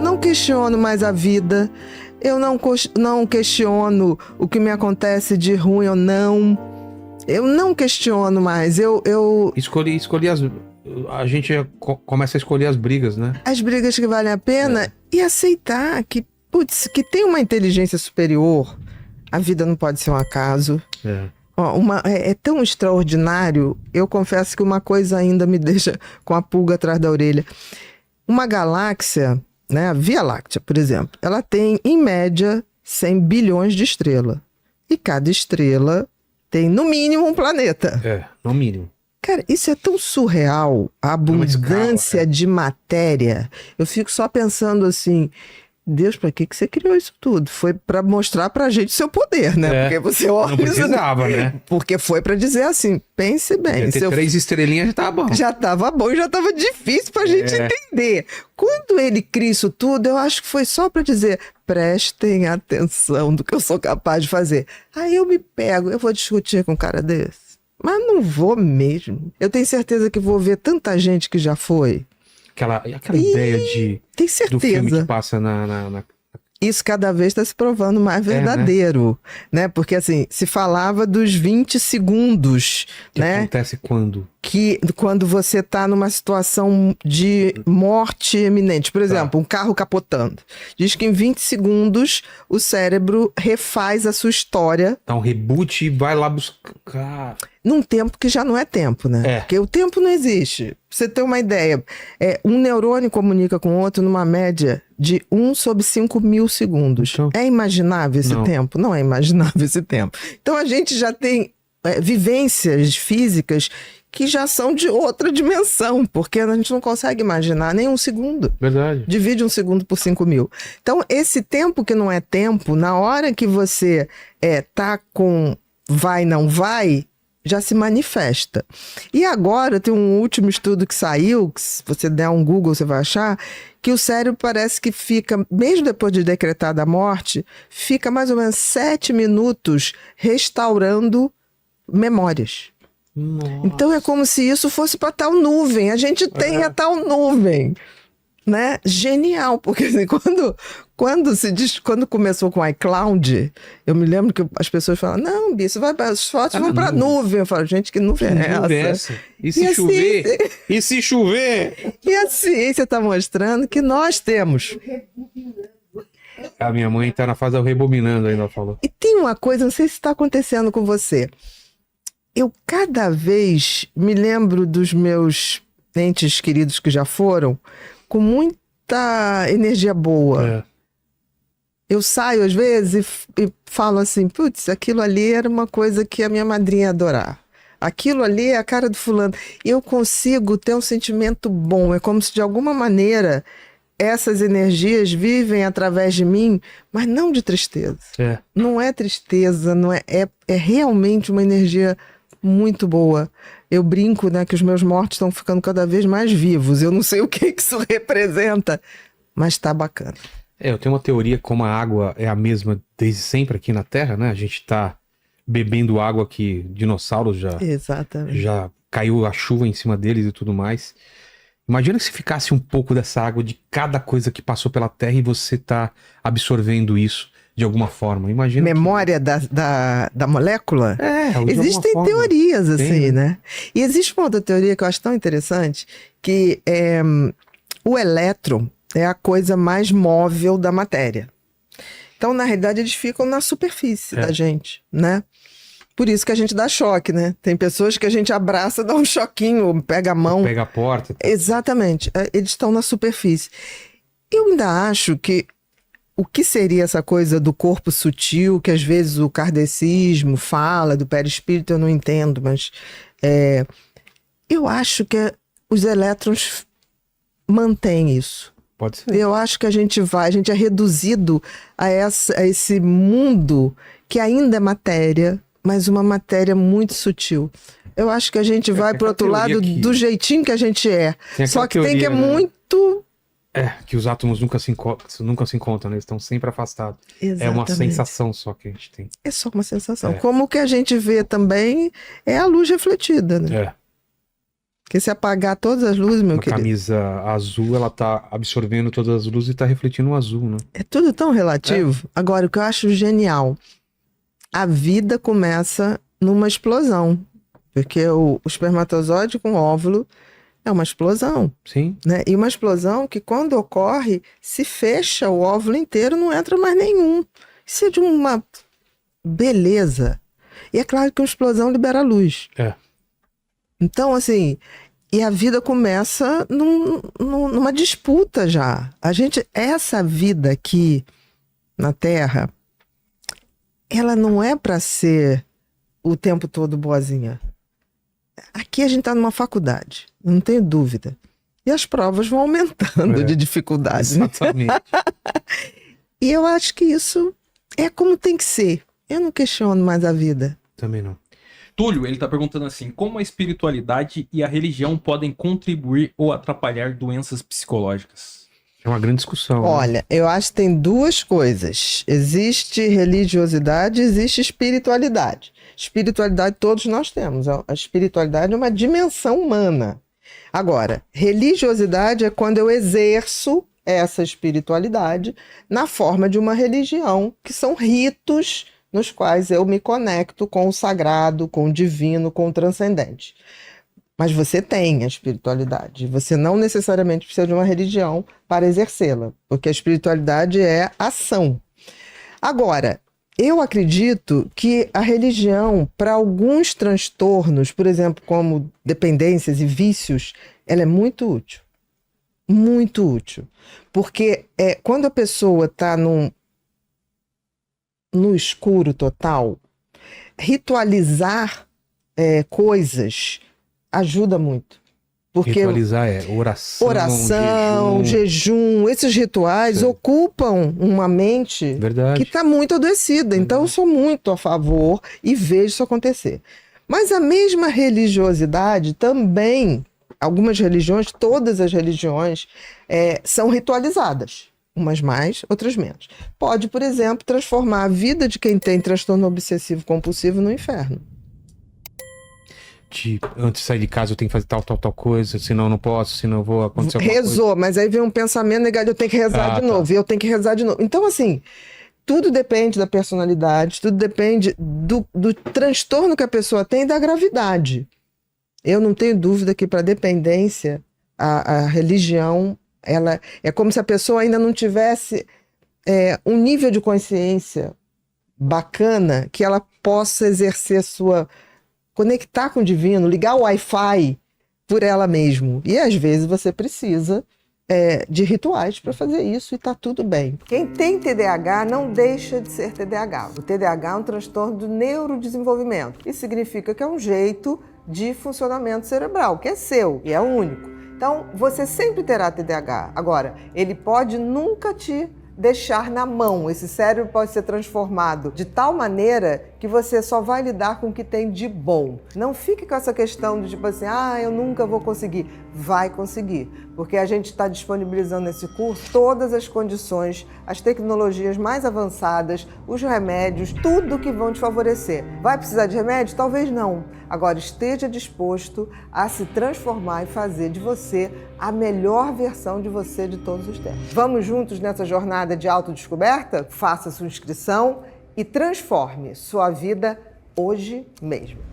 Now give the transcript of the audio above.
Eu não questiono mais a vida, eu não questiono o que me acontece de ruim ou não. Eu não questiono mais, Escolhi as... A gente começa a escolher as brigas, né? as brigas que valem a pena e aceitar que, putz, que tem uma inteligência superior. A vida não pode ser um acaso. Ó, é tão extraordinário, eu confesso que uma coisa ainda me deixa com a pulga atrás da orelha. Uma galáxia, né, a Via Láctea, por exemplo, ela tem, em média, 100 bilhões de estrelas. E cada estrela tem, no mínimo, um planeta. No mínimo. Cara, isso é tão surreal, a abundância de matéria. Eu fico só pensando assim, Deus, pra que você criou isso tudo? Foi pra mostrar pra gente o seu poder, né? Porque você olha... Não precisava, né? Porque foi pra dizer assim, pense bem. Ter 3 estrelinhas já tava bom. Já tava bom, já tava difícil pra gente entender. Quando ele cria isso tudo, eu acho que foi só pra dizer, prestem atenção do que eu sou capaz de fazer. Aí eu me pego, eu vou discutir com um cara desse. Mas não vou mesmo. Eu tenho certeza que vou ver tanta gente que já foi. Aquela ideia tem certeza. do filme que passa na... Isso cada vez está se provando mais verdadeiro, né? Porque assim, se falava dos 20 segundos, que né? acontece quando? Que quando você está numa situação de morte iminente. Por exemplo, um carro capotando. Diz que em 20 segundos o cérebro refaz a sua história. Dá um reboot e vai lá buscar... Num tempo que já não é tempo, né? Porque o tempo não existe. Pra você ter uma ideia, um neurônio comunica com o outro numa média de 1 sobre 5 mil segundos. Então, é imaginável esse tempo? Não é imaginável esse tempo. Então a gente já tem vivências físicas que já são de outra dimensão, porque a gente não consegue imaginar nem um segundo. Verdade. Divide 1 segundo por 5 mil. Então, esse tempo que não é tempo, na hora que você tá com vai, não vai, já se manifesta. E agora tem um último estudo que saiu, que se você der um Google você vai achar, que o cérebro parece que fica, mesmo depois de decretada a morte, fica mais ou menos 7 minutos restaurando memórias. Nossa. Então é como se isso fosse para tal nuvem. A gente tem a tal nuvem, né? Genial, porque assim, quando começou com o iCloud, eu me lembro que as pessoas falavam, não, bicho, as fotos vão para nuvem. Eu falo, gente, que nuvem é essa? E se chover? E se chover? E a ciência está mostrando que nós temos. A minha mãe está na fase do rebobinando ainda, ela falou. E tem uma coisa, não sei se está acontecendo com você. Eu cada vez me lembro dos meus entes queridos que já foram com muita energia boa. Eu saio às vezes e falo assim, putz, aquilo ali era uma coisa que a minha madrinha ia adorar. Aquilo ali é a cara do fulano. E eu consigo ter um sentimento bom. É como se de alguma maneira essas energias vivem através de mim, mas não de tristeza. Não é tristeza, não é realmente uma energia muito boa. Eu brinco, né, que os meus mortos estão ficando cada vez mais vivos. Eu não sei o que isso representa, mas tá bacana. Eu tenho uma teoria como a água é a mesma desde sempre aqui na Terra, né? A gente tá bebendo água que dinossauros já caiu a chuva em cima deles e tudo mais. Imagina se ficasse um pouco dessa água de cada coisa que passou pela Terra e você tá absorvendo isso de alguma forma. Imagina memória da molécula? Existem forma. Teorias assim, né? E existe uma outra teoria que eu acho tão interessante, que o elétron é a coisa mais móvel da matéria. Então, na realidade, eles ficam na superfície da gente, né? Por isso que a gente dá choque, né? Tem pessoas que a gente abraça, dá um choquinho, pega a mão. Pega a porta. Exatamente. Eles estão na superfície. Eu ainda acho que o que seria essa coisa do corpo sutil, que às vezes o kardecismo fala, do perispírito, eu não entendo, mas eu acho que os elétrons mantêm isso. Pode ser. Eu acho que a gente é reduzido a esse mundo que ainda é matéria, mas uma matéria muito sutil. Eu acho que a gente vai pro outro lado do jeitinho que a gente é. Só que tem que muito... que os átomos nunca se encontram, né? Eles estão sempre afastados. Exatamente. É uma sensação só que a gente tem. É só uma sensação. Como o que a gente vê também é a luz refletida, né? Porque se apagar todas as luzes, meu querido... A camisa azul, ela tá absorvendo todas as luzes e tá refletindo o azul, né? É tudo tão relativo. Agora, o que eu acho genial, a vida começa numa explosão. Porque o espermatozoide com óvulo é uma explosão. Sim. Né? E uma explosão que, quando ocorre, se fecha o óvulo inteiro, não entra mais nenhum. Isso é de uma beleza. E é claro que uma explosão libera luz. Então, assim, e a vida começa numa disputa já. Essa vida aqui na Terra, ela não é para ser o tempo todo boazinha. Aqui a gente está numa faculdade, não tenho dúvida. E as provas vão aumentando de dificuldade. Exatamente. Né? E eu acho que isso é como tem que ser. Eu não questiono mais a vida. Também não. Túlio, ele está perguntando assim, como a espiritualidade e a religião podem contribuir ou atrapalhar doenças psicológicas? É uma grande discussão. Olha, né? Eu acho que tem duas coisas. Existe religiosidade, existe espiritualidade. Espiritualidade todos nós temos. A espiritualidade é uma dimensão humana. Agora, religiosidade é quando eu exerço essa espiritualidade na forma de uma religião, que são ritos nos quais eu me conecto com o sagrado, com o divino, com o transcendente. Mas você tem a espiritualidade. Você não necessariamente precisa de uma religião para exercê-la, porque a espiritualidade é ação. Agora, eu acredito que a religião, para alguns transtornos, por exemplo, como dependências e vícios, ela é muito útil. Muito útil. Porque quando a pessoa está no escuro total, ritualizar coisas ajuda muito. Porque ritualizar oração, jejum, esses rituais ocupam uma mente que está muito adoecida. Então eu sou muito a favor e vejo isso acontecer. Mas a mesma religiosidade também, algumas religiões, todas as religiões, são ritualizadas. Umas mais, outras menos. Pode, por exemplo, transformar a vida de quem tem transtorno obsessivo compulsivo no inferno. Antes de sair de casa eu tenho que fazer tal coisa, senão eu não posso, senão vou acontecer alguma coisa. Rezou, mas aí vem um pensamento negativo, eu tenho que rezar de novo, e eu tenho que rezar de novo. Então, assim, tudo depende da personalidade, tudo depende do transtorno que a pessoa tem e da gravidade. Eu não tenho dúvida que para dependência, a religião, ela é como se a pessoa ainda não tivesse um nível de consciência bacana que ela possa exercer conectar com o divino, ligar o Wi-Fi por ela mesmo. E às vezes você precisa de rituais para fazer isso e tá tudo bem. Quem tem TDAH não deixa de ser TDAH. O TDAH é um transtorno do neurodesenvolvimento. Isso significa que é um jeito de funcionamento cerebral, que é seu e é único. Então, você sempre terá TDAH. Agora, ele pode nunca te deixar na mão. Esse cérebro pode ser transformado de tal maneira que você só vai lidar com o que tem de bom. Não fique com essa questão de tipo assim, eu nunca vou conseguir. Vai conseguir, porque a gente está disponibilizando nesse curso todas as condições, as tecnologias mais avançadas, os remédios, tudo que vão te favorecer. Vai precisar de remédio? Talvez não. Agora, esteja disposto a se transformar e fazer de você a melhor versão de você de todos os tempos. Vamos juntos nessa jornada de autodescoberta? Faça sua inscrição e transforme sua vida hoje mesmo.